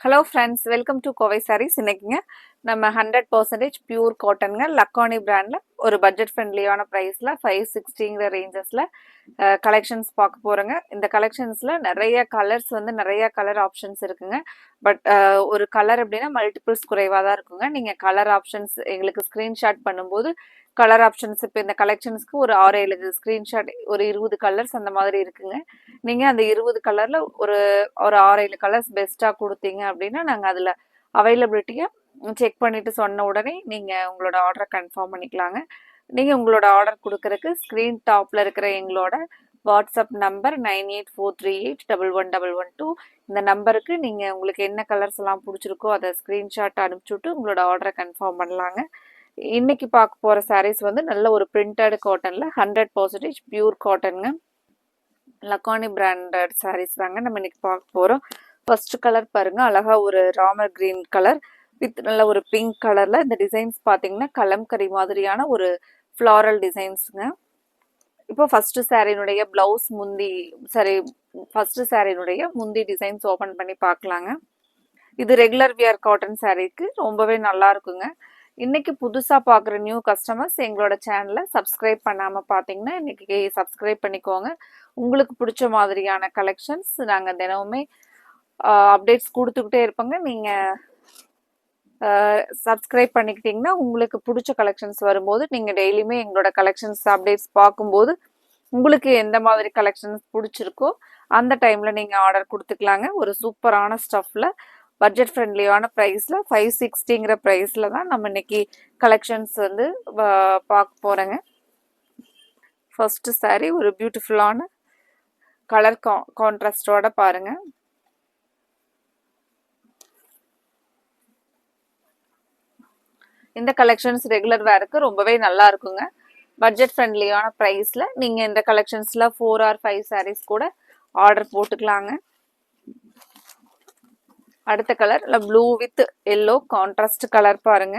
Hello friends, welcome to Kovai sarees. இன்னைக்குங்க நம்ம 100% pure காட்டனுங்க Lakhani பிராண்டில் ஒரு பட்ஜெட் ஃப்ரெண்ட்லியான ப்ரைஸில் 560 ரேஞ்சஸில் கலெக்ஷன்ஸ் பார்க்க போகிறோங்க. இந்த கலெக்ஷன்ஸில் நிறைய கலர்ஸ் நிறைய கலர் ஆப்ஷன்ஸ் இருக்குங்க. பட் ஒரு கலர் அப்படின்னா மல்டிபிள்ஸ் குறைவாக தான் இருக்குங்க. நீங்கள் கலர் ஆப்ஷன்ஸ் எங்களுக்கு ஸ்க்ரீன்ஷாட் பண்ணும்போது கலர் ஆப்ஷன்ஸ் இப்போ இந்த கலெக்ஷன்ஸ்க்கு ஒரு 6-7 ஸ்க்ரீன்ஷாட், ஒரு 20 கலர்ஸ் அந்த மாதிரி இருக்குங்க. நீங்கள் அந்த 20 கலரில் ஒரு ஒரு 6-7 கலர்ஸ் பெஸ்ட்டாக கொடுத்தீங்க அப்படின்னா நாங்கள் அதில் அவைலபிலிட்டியை செக் பண்ணிவிட்டு சொன்ன உடனே நீங்கள் உங்களோட ஆர்டரை கன்ஃபார்ம் பண்ணிக்கலாங்க. நீங்கள் உங்களோட ஆர்டர் கொடுக்கறதுக்கு ஸ்க்ரீன் டாப்பில் இருக்கிற எங்களோட வாட்ஸ்அப் நம்பர் 9843811112 இந்த நம்பருக்கு நீங்கள் உங்களுக்கு என்ன கலர்ஸ் எல்லாம் பிடிச்சிருக்கோ அதை ஸ்க்ரீன்ஷாட் அனுப்பிச்சுட்டு உங்களோட ஆர்டரை கன்ஃபார்ம் பண்ணலாங்க. இன்னைக்கு பார்க்க போகிற சாரீஸ் நல்ல ஒரு பிரிண்டட் காட்டனில் 100% பியூர் காட்டனுங்க. லக்கானி பிராண்டட் சாரீஸ் தாங்க நம்ம இன்னைக்கு பார்க்க போகிறோம். ஃபர்ஸ்ட் கலர் பாருங்க, அழகா ஒரு ராமர் கிரீன் கலர் வித் நல்ல ஒரு பிங்க் கலர்ல இந்த டிசைன்ஸ் பார்த்தீங்கன்னா கலம்கரி மாதிரியான ஒரு ஃப்ளாரல் டிசைன்ஸுங்க. இப்போ ஃபர்ஸ்ட் சாரினுடைய பிளவுஸ் ஃபர்ஸ்ட் சாரினுடைய முந்தி டிசைன்ஸ் ஓப்பன் பண்ணி பார்க்கலாங்க. இது ரெகுலர் வியர் காட்டன் சாரீக்கு ரொம்பவே நல்லா இருக்குங்க. இன்னைக்கு புதுசாக பார்க்குற நியூ கஸ்டமர்ஸ் எங்களோட சேனலை சப்ஸ்கிரைப் பண்ணாமல் பார்த்தீங்கன்னா இன்னைக்கு சப்ஸ்கிரைப் பண்ணிக்கோங்க. உங்களுக்கு பிடிச்ச மாதிரியான கலெக்ஷன்ஸ் நாங்கள் தினமுமே அப்டேட்ஸ் கொடுத்துக்கிட்டே இருப்போங்க. நீங்கள் சப்ஸ்கிரைப் பண்ணிக்கிட்டிங்கன்னா உங்களுக்கு பிடிச்ச கலெக்ஷன்ஸ் வரும்போது நீங்கள் டெய்லியுமே எங்களோட கலெக்ஷன்ஸ் அப்டேட்ஸ் பார்க்கும்போது உங்களுக்கு எந்த மாதிரி கலெக்ஷன்ஸ் பிடிச்சிருக்கோ அந்த டைமில் நீங்கள் ஆர்டர் கொடுத்துக்கலாங்க. ஒரு சூப்பரான ஸ்டஃப்பில் பட்ஜெட் ஃப்ரெண்ட்லியான ப்ரைஸில் 560 ப்ரைஸில் தான் நம்ம இன்னைக்கு கலெக்ஷன்ஸ் பார்க்க போகிறோங்க. ஃபர்ஸ்ட் சாரீ ஒரு பியூட்டிஃபுல்லான கலர் கான்ட்ராஸ்டோட பாருங்க. இந்த கலெக்ஷன்ஸ் ரெகுலர் வேருக்கு ரொம்பவே நல்லா இருக்குங்க. பட்ஜெட் ஃப்ரெண்ட்லியான ப்ரைஸில் நீங்கள் இந்த கலெக்ஷன்ஸில் 4 or 5 சாரீஸ் கூட ஆர்டர் போட்டுக்கலாங்க. அடுத்த colour blue with yellow contrast colour பாருங்க.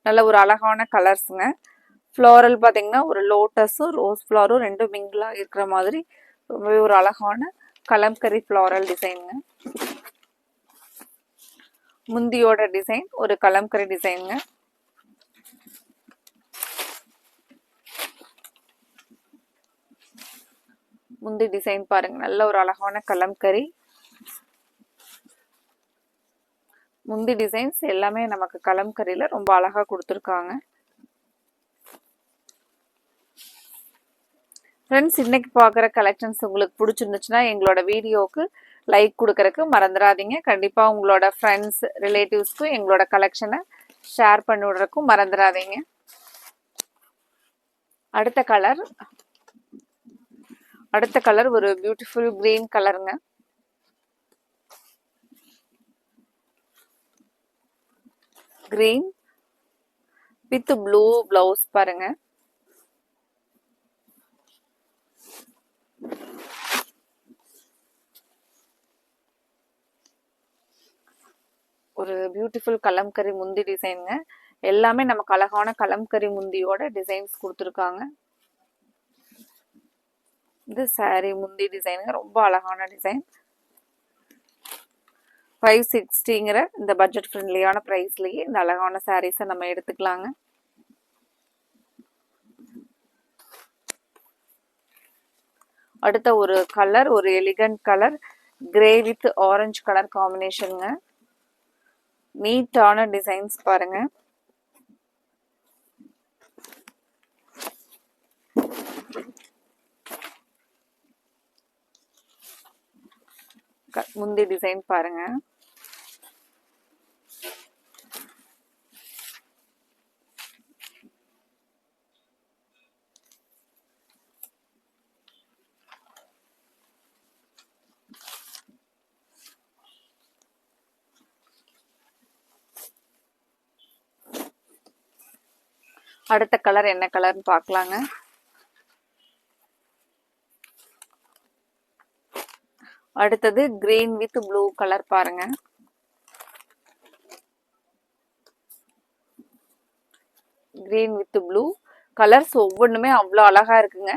நல்ல ஒரு அழகான கலர்ஸுங்க. ஃப்ளாரல் பார்த்தீங்கன்னா ஒரு லோட்டஸும் ரோஸ் ஃப்ளாரும் ரெண்டும் மிங்கிளாக இருக்கிற மாதிரி ரொம்பவே ஒரு அழகான கலம்கரி ஃப்ளாரல் டிசைனுங்க. முந்தியோட டிசைன் ஒரு கலம்கரி டிசைனுங்க. முந்தி டிசைன் பாருங்க, நல்ல ஒரு அழகான கலம்கரி. முந்தி டிசைன்ஸ் எல்லாமே நமக்கு கலம்கரியில ரொம்ப அழகா கொடுத்துருக்காங்க. ஃப்ரெண்ட்ஸ், இன்னைக்கு பார்க்குற கலெக்ஷன்ஸ் உங்களுக்கு பிடிச்சிருந்துச்சுன்னா எங்களோட வீடியோவுக்கு லைக் கொடுக்கறதுக்கு மறந்துடாதீங்க. கண்டிப்பாக உங்களோட ஃப்ரெண்ட்ஸ் ரிலேட்டிவ்ஸ்க்கும் எங்களோட கலெக்ஷனை ஷேர் பண்ணி விடுறதுக்கும் மறந்துடாதீங்க. அடுத்த கலர் ஒரு பியூட்டிஃபுல் கிரீன் கலருங்க. கிரீன் வித் ப்ளூ பிளவுஸ் பாருங்க. ஒரு பியூட்டிஃபுல் கலம்கரி முந்தி டிசைனுங்க. எல்லாமே நமக்கு அழகான கலம்கரி முந்தியோட டிசைன்ஸ் கொடுத்துருக்காங்க. இது சாரி முந்தி டிசைனுங்க, ரொம்ப அழகான டிசைன். 560 இந்த பட்ஜெட் ஃப்ரெண்ட்லியான ப்ரைஸ்லேயே இந்த அழகான சாரீஸை நம்ம எடுத்துக்கலாங்க. அடுத்த ஒரு கலர் ஒரு elegant colour grey with orange colour காம்பினேஷனுங்க. நீட்டான டிசைன்ஸ் பாருங்க. முந்தி டிசைன் பாருங்க. அடுத்த கலர் என்ன கலர்னு பார்க்கலாங்க. அடுத்தது கிரீன் வித் ப்ளூ கலர் பாருங்க. கிரீன் வித் ப்ளூ கலர்ஸ் ஒவ்வொன்றுமே அவ்வளோ அழகா இருக்குங்க.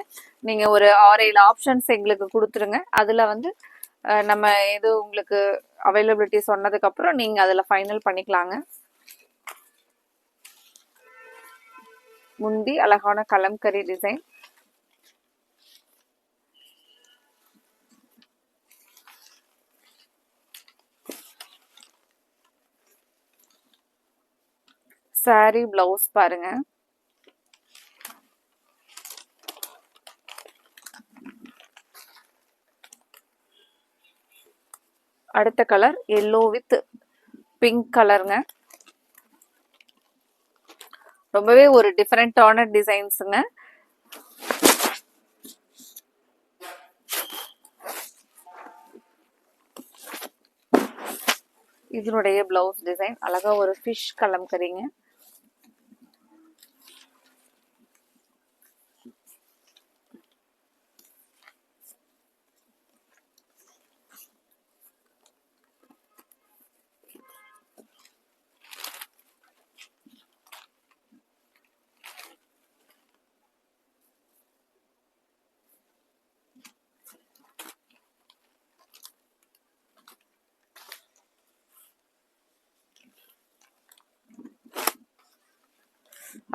நீங்கள் ஒரு 6-7 ஆப்ஷன்ஸ் எங்களுக்கு கொடுத்துருங்க. அதில் நம்ம எது உங்களுக்கு அவைலபிலிட்டி சொன்னதுக்கப்புறம் நீங்கள் அதில் ஃபைனல் பண்ணிக்கலாங்க. முந்தி அழகான கலம்கரி டிசைன். சாரி பிளவுஸ் பாருங்க. அடுத்த கலர் எல்லோ வித் பிங்க் கலருங்க. ரொம்பவே ஒரு டிஃப்ரெண்டான டிசைன்ஸுங்க. இதனுடைய பிளவுஸ் டிசைன் அழகா ஒரு ஃபிஷ் கலம்கரிங்க.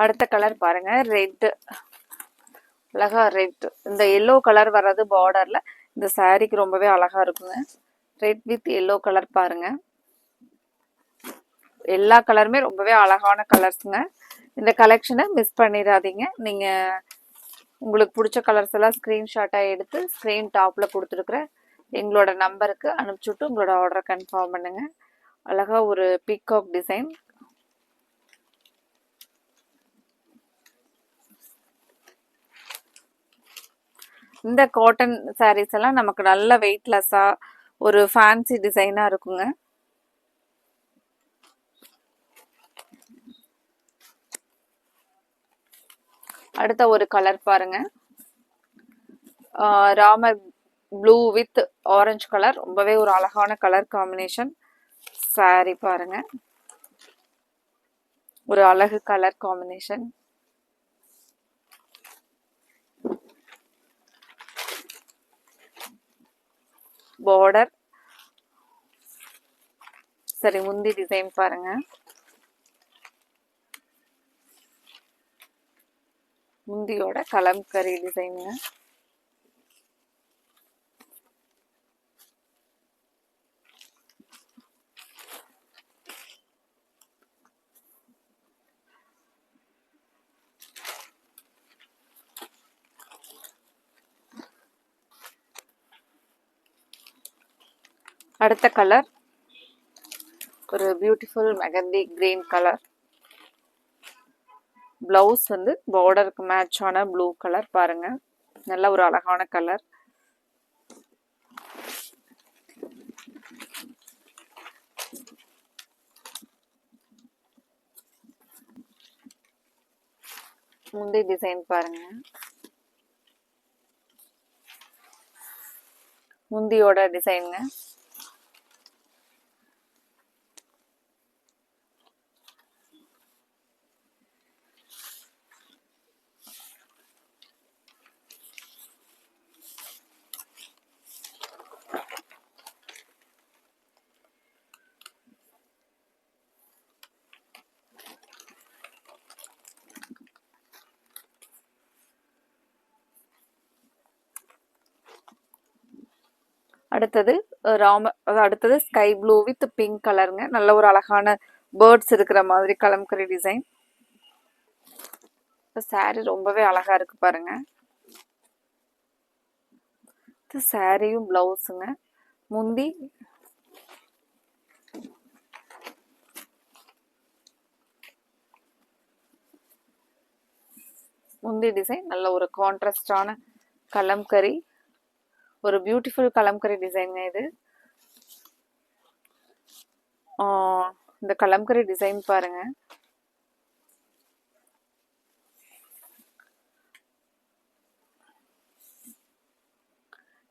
அடுத்த கலர் பாருங்க, ரெட். அழகா ரெட். இந்த எல்லோ கலர் வர்றது பார்டர்ல இந்த சாரிக்கு ரொம்பவே அழகா இருக்குங்க. ரெட் வித் எல்லோ கலர் பாருங்க. எல்லா கலருமே ரொம்பவே அழகான கலர்ஸுங்க. இந்த கலெக்ஷனை மிஸ் பண்ணிடாதீங்க. நீங்க உங்களுக்கு பிடிச்ச கலர்ஸ் எல்லாம் ஸ்கிரீன்ஷாட்டா எடுத்து ஸ்கிரீன் டாப்ல கொடுத்துருக்குற எங்களோட நம்பருக்கு அனுப்பிச்சுட்டு உங்களோட ஆர்டரை கன்ஃபார்ம் பண்ணுங்க. அழகா ஒரு பீகாக் டிசைன். இந்த காட்டன் சாரீஸ் எல்லாம் நமக்கு நல்ல வெயிட்லெஸ்ஸா ஒரு ஃபேன்சி டிசைனா இருக்குங்க. அடுத்த ஒரு கலர் பாருங்க, Ramar blue with orange colour. ரொம்பவே ஒரு அழகான கலர் காம்பினேஷன். சாரி பாருங்க, ஒரு அழகு கலர் காம்பினேஷன். பார்டர் சரி, முந்தி டிசைன் பாருங்க. முந்தியோட கலம்கரி டிசைனுங்க. அடுத்த கலர் ஒரு beautiful mehndi green colour. Blouse வந்து பார்டருக்கு மேட்சான ப்ளூ கலர் பாருங்க. நல்ல ஒரு அழகான கலர். முந்தி டிசைன் பாருங்க. முந்தியோட டிசைனுங்க. அடுத்தது ஸ்கை ப்ளூ வித் பிங்க் கலருங்க. நல்ல ஒரு அழகான பேர்ட்ஸ் இருக்கிற மாதிரி கலம்கரி டிசைன். சாரி ரொம்பவே அழகா இருக்கு பாருங்க. சாரியும் பிளவுஸுங்க. முந்தி டிசைன் நல்ல ஒரு கான்ட்ராஸ்டான கலம்கரி, ஒரு பியூட்டிஃபுல் கலம்கரி டிசைனுங்க இது. இந்த கலம்கரி டிசைன் பாருங்க.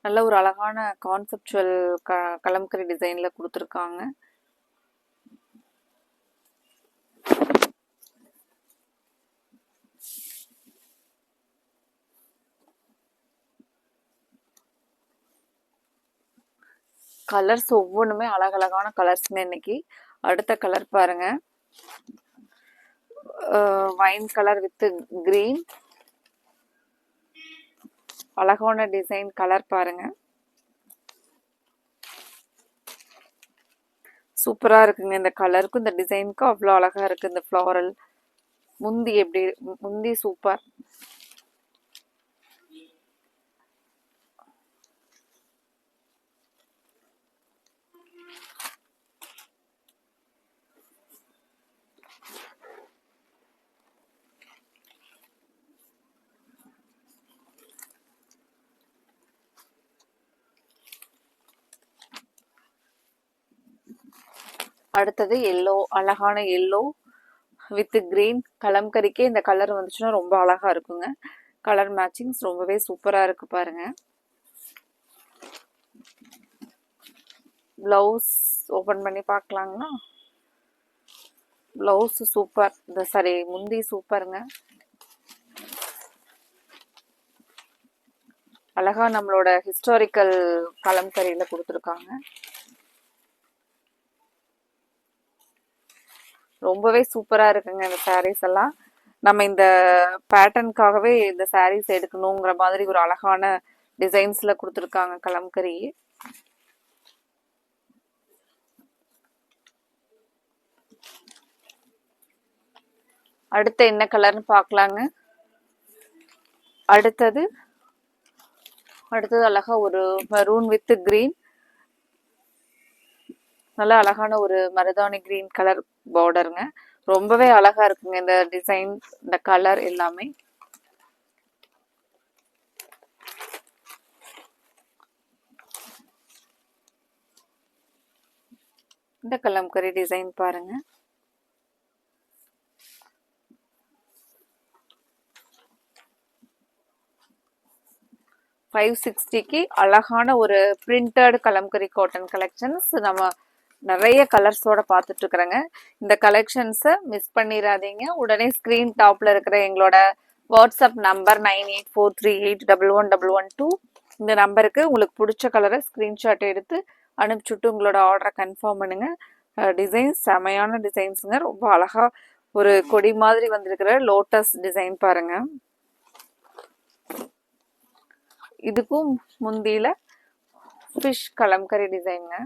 நல்ல ஒரு அழகான கான்செப்சுவல் கலம்கரி டிசைன்ல கொடுத்துருக்காங்க. கலர்ஸ் ஒவ்வொன்றுமே அழகழகான கலர்ஸ்ங்க இன்னைக்கு. அடுத்த கலர் பாருங்க, வைன் கலர் வித் கிரீன். அழகான டிசைன் கலர் பாருங்க, சூப்பரா இருக்குங்க. இந்த கலருக்கும் இந்த டிசைனுக்கும் அவ்வளோ அழகா இருக்கு. இந்த ஃப்ளாரல் முந்தி எப்படி, முந்தி சூப்பர். அடுத்தது எல்லோ, அழகான எல்லோ வித் கிரீன். கலம்கரிக்கே இந்த கலர் வந்துச்சுன்னா ரொம்ப அழகா இருக்குங்க. கலர் மேட்சிங்ஸ் ரொம்பவே சூப்பரா இருக்கு பாருங்க. பிளவுஸ் ஓபன் பண்ணி பார்க்கலாங்களா? Blouse super. இந்த சாரி முந்தி சூப்பருங்க. அழகா நம்மளோட ஹிஸ்டாரிக்கல் கலம்கரியில கொடுத்துருக்காங்க. ரொம்பவே சூப்பரா இருக்குங்க இந்த சாரீஸ் எல்லாம். நம்ம இந்த பேட்டர்னுக்காகவே இந்த சாரீஸ் எடுக்கணுங்கிற மாதிரி ஒரு அழகான டிசைன்ஸ்ல கொடுத்துருக்காங்க கலம்கரி. அடுத்து என்ன கலர்னு பார்க்கலாங்க. அடுத்தது அழகா ஒரு மெரூன் வித் கிரீன். நல்ல அழகான ஒரு மருதாணி கிரீன் கலர் பார்டருங்க. ரொம்பவே அழகா இருக்குங்க இந்த டிசைன், இந்த கலர் எல்லாமே. இந்த கலம்கரி டிசைன் பாருங்க, $560க்கு அழகான ஒரு பிரிண்டட் கலம்கரி காட்டன் கலெக்ஷன்ஸ் நம்ம நிறைய கலர்ஸோட பார்த்துட்டு இருக்கிறேங்க. இந்த கலெக்ஷன்ஸை மிஸ் பண்ணிடாதீங்க. உடனே ஸ்க்ரீன் டாப்ல இருக்கிற எங்களோட வாட்ஸ்அப் நம்பர் 9843811112 இந்த நம்பருக்கு உங்களுக்கு பிடிச்ச கலரை ஸ்க்ரீன்ஷாட் எடுத்து அனுப்பிச்சுட்டு உங்களோட ஆர்டரை கன்ஃபார்ம் பண்ணுங்க. டிசைன்ஸ் செமையான டிசைன்ஸுங்க. ரொம்ப அழகா ஒரு கொடி மாதிரி வந்திருக்கிற லோட்டஸ் டிசைன் பாருங்க. இதுக்கும் முந்தியில ஃபிஷ் கலம்கரி டிசைனுங்க.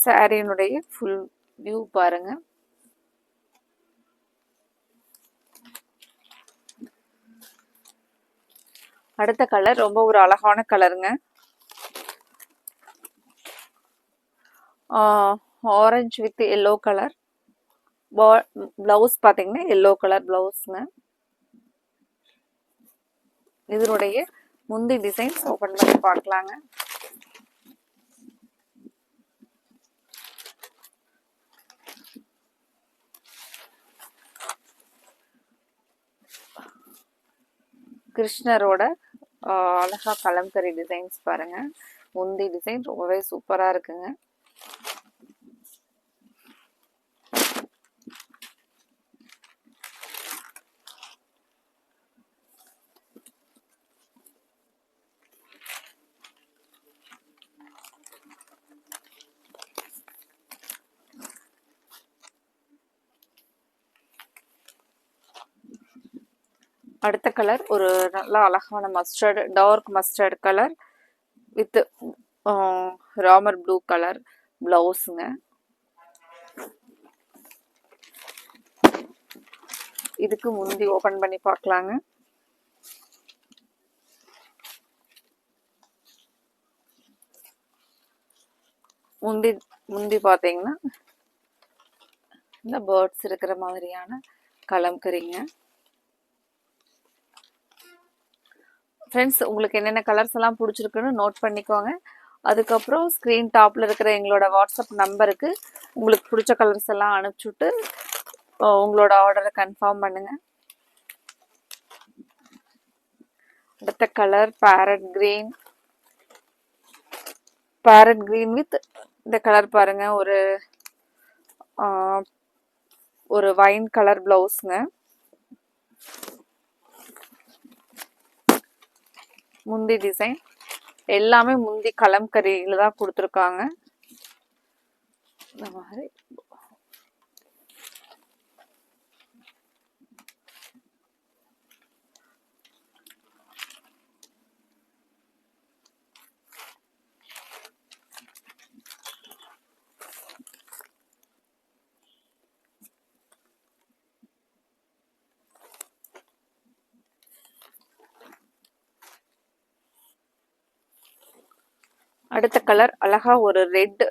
சாரியினுடைய ஃபுல் வியூ பாருங்க. அடுத்த கலர் ரொம்ப ஒரு அழகான கலருங்க. Orange with yellow colour. Blouse பார்த்தீங்கன்னா எல்லோ கலர் பிளவுஸ்ங்க. இதனுடைய முந்தி டிசைன்ஸ் ஓபன் பண்ணி பார்க்கலாங்க. கிருஷ்ணரோட அழகா கலம்கரி டிசைன்ஸ் பாருங்க. முந்தி டிசைன் ரொம்பவே சூப்பரா இருக்குங்க. அடுத்த கலர் ஒரு நல்ல அழகான mustard, dark mustard colour with Ramar blue colour பிளவுஸுங்க. இதுக்கு முந்தி ஓபன் பண்ணி பார்க்கலாங்க. முந்தி பார்த்தீங்கன்னா இந்த பேர்ட்ஸ் இருக்கிற மாதிரியான கலம்கரிங்க. ஃப்ரெண்ட்ஸ், உங்களுக்கு என்னென்ன கலர்ஸ் எல்லாம் பிடிச்சிருக்குன்னு நோட் பண்ணிக்கோங்க. அதுக்கப்புறம் ஸ்க்ரீன் டாப்பில் இருக்கிற எங்களோட வாட்ஸ்அப் நம்பருக்கு உங்களுக்கு பிடிச்ச கலர்ஸ் எல்லாம் அனுப்பிச்சுட்டு உங்களோட ஆர்டரை கன்ஃபார்ம் பண்ணுங்க. அடுத்த colour farad green. Farad green with இந்த கலர் பாருங்க, ஒரு வைன் கலர் பிளவுஸ்ங்க. முந்தி டிசைன் எல்லாமே முந்தி கலம்கரியில தான் கொடுத்துருக்காங்க. இந்த மாதிரி அடுத்த கலர் அழகா ஒரு ரெட்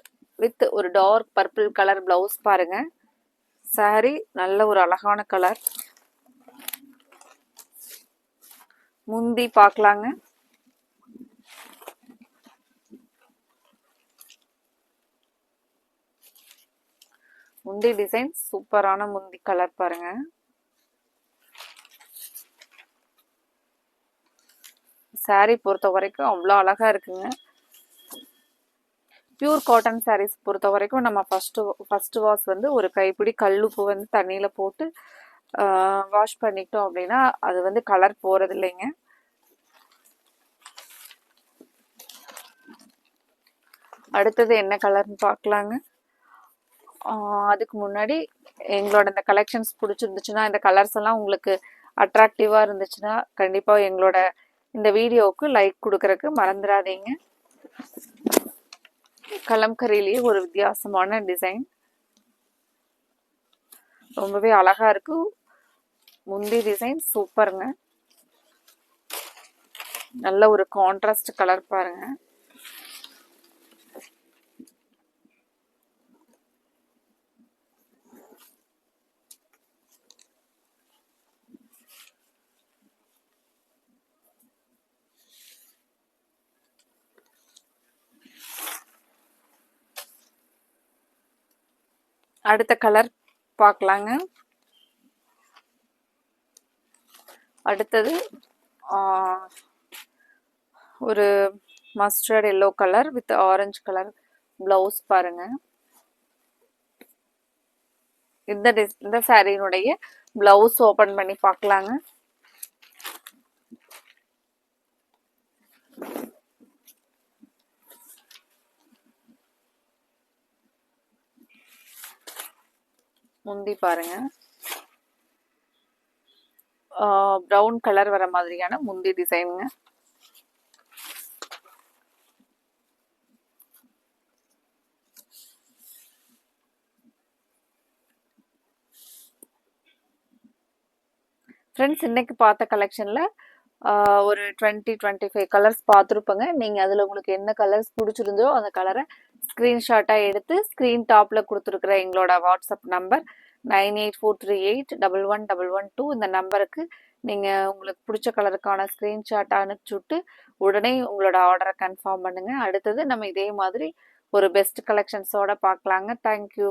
வித் ஒரு டார்க் பர்பிள் கலர் பிளவுஸ் பாருங்க. சாரி நல்ல ஒரு அழகான கலர். முந்தி பார்க்கலாங்க. முந்தி டிசைன் சூப்பரான முந்தி கலர் பாருங்க. சாரி பொறுத்த வரைக்கும் அவ்வளோ அழகா இருக்குங்க. பியூர் காட்டன் சாரீஸ் பொறுத்த வரைக்கும் நம்ம ஃபர்ஸ்ட் வாஷ் வந்து ஒரு கைப்பிடி கல்லுப்பு வந்து தண்ணியில போட்டு வாஷ் பண்ணிட்டோம் அப்படின்னா அது வந்து கலர் போறது இல்லைங்க. அடுத்தது என்ன கலர்னு பார்க்கலாங்க. அதுக்கு முன்னாடி எங்களோட இந்த கலெக்ஷன்ஸ் பிடிச்சிருந்துச்சுன்னா, இந்த கலர்ஸ் எல்லாம் உங்களுக்கு அட்ராக்டிவா இருந்துச்சுன்னா கண்டிப்பா எங்களோட இந்த வீடியோவுக்கு லைக் கொடுக்கறதுக்கு மறந்துடாதீங்க. கலம்கரியிலேயே ஒரு வித்தியாசமான டிசைன், ரொம்பவே அழகா இருக்கு. முந்தி டிசைன் சூப்பருங்க. நல்ல ஒரு கான்ட்ராஸ்ட் கலர் பாருங்க. அடுத்த கலர் பார்க்கலாங்க. அடுத்தது ஒரு mustard yellow colour with orange colour blouse பாருங்க. இந்த சாரியினுடைய பிளவுஸ் ஓபன் பண்ணி பார்க்கலாங்க. முந்தி பாருங்க. ப்ரௌன் கலர் வர மாதிரியான முந்தி டிசைனுங்க. ஃப்ரெண்ட்ஸ், இன்னைக்கு பார்த்த கலெக்ஷனில் ஒரு 20-25 கலர்ஸ் பார்த்துருப்பேங்க. நீங்கள் அதில் உங்களுக்கு என்ன கலர்ஸ் பிடிச்சிருந்தோ அந்த கலரை ஸ்க்ரீன்ஷாட்டாக எடுத்து ஸ்க்ரீன் டாப்பில் கொடுத்துருக்குற எங்களோட வாட்ஸ்அப் நம்பர் 9843811112 இந்த நம்பருக்கு நீங்கள் உங்களுக்கு பிடிச்ச கலருக்கான ஸ்க்ரீன்ஷாட்டை அனுப்பிச்சுட்டு உடனே உங்களோட ஆர்டரை கன்ஃபார்ம் பண்ணுங்கள். அடுத்தது நம்ம இதே மாதிரி ஒரு பெஸ்ட் கலெக்ஷன்ஸோடு பார்க்கலாங்க. தேங்க்யூ.